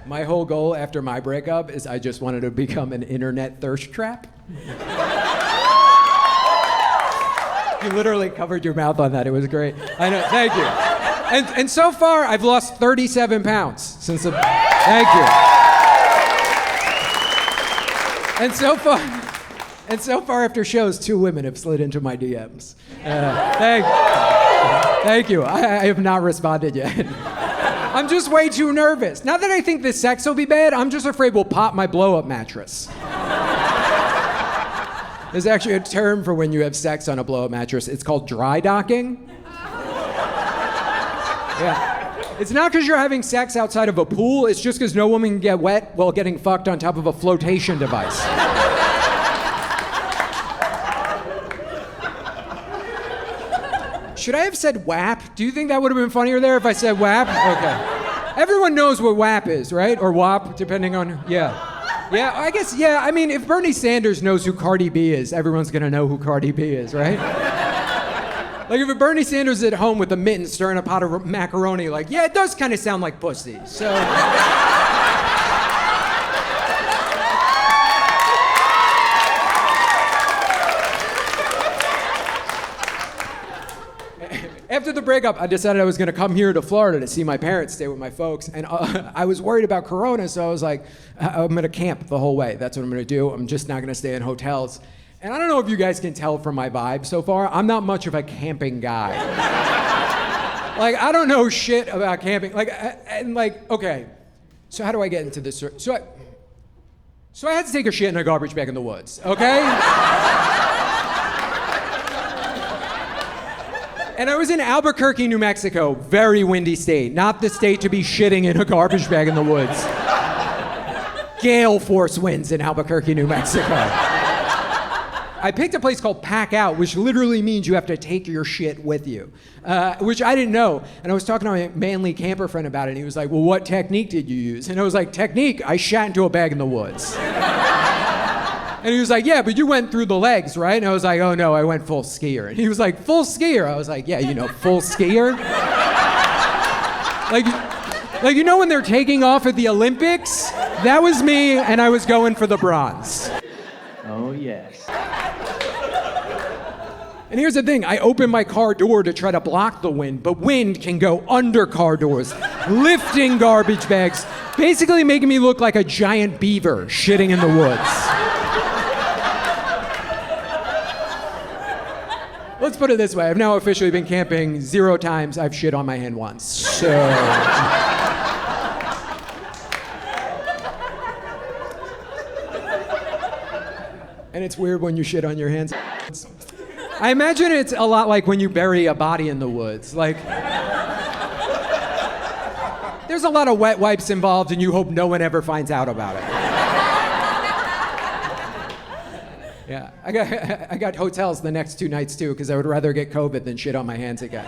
My whole goal after my breakup is I just wanted to become an internet thirst trap. You literally covered your mouth on that. It was great. I know. Thank you. And so far, I've lost 37 pounds since the. Thank you. And so far after shows, 2 women have slid into my DMs. Thank you. I have not responded yet. I'm just way too nervous. Not that I think the sex will be bad, I'm just afraid we'll pop my blow-up mattress. There's actually a term for when you have sex on a blow-up mattress. It's called dry docking. Yeah. It's not because you're having sex outside of a pool, it's just because no woman can get wet while getting fucked on top of a flotation device. Should I have said WAP? Do you think that would have been funnier there if I said WAP? Okay. Everyone knows what WAP is, right? Or WAP, depending on, yeah. Yeah, I guess, yeah, I mean, if Bernie Sanders knows who Cardi B is, everyone's gonna know who Cardi B is, right? Like if Bernie Sanders is at home with a mitten stirring a pot of macaroni, like, yeah, it does kind of sound like pussy, so. After the breakup, I decided I was gonna come here to Florida to see my parents, stay with my folks, and I was worried about Corona, so I was like, I'm gonna camp the whole way. That's what I'm gonna do. I'm just not gonna stay in hotels. And I don't know if you guys can tell from my vibe so far, I'm not much of a camping guy. Like, I don't know shit about camping. Okay, so how do I get into this? So I had to take a shit in a garbage bag in the woods, okay? And I was in Albuquerque, New Mexico, very windy state, not the state to be shitting in a garbage bag in the woods. Gale force winds in Albuquerque, New Mexico. I picked a place called Pack Out, which literally means you have to take your shit with you, which I didn't know. And I was talking to my manly camper friend about it, and he was like, well, what technique did you use? And I was like, technique? I shat into a bag in the woods. And he was like, yeah, but you went through the legs, right? And I was like, oh no, I went full skier. And he was like, full skier? I was like, yeah, you know, full skier? like you know when they're taking off at the Olympics? That was me, and I was going for the bronze. Oh, yes. And here's the thing, I opened my car door to try to block the wind, but wind can go under car doors, lifting garbage bags, basically making me look like a giant beaver shitting in the woods. Let's put it this way, I've now officially been camping 0 times, I've shit on my hand once, so. And it's weird when you shit on your hands. I imagine it's a lot like when you bury a body in the woods. Like, there's a lot of wet wipes involved and you hope no one ever finds out about it. Yeah, I got hotels the next 2 nights too, because I would rather get COVID than shit on my hands again.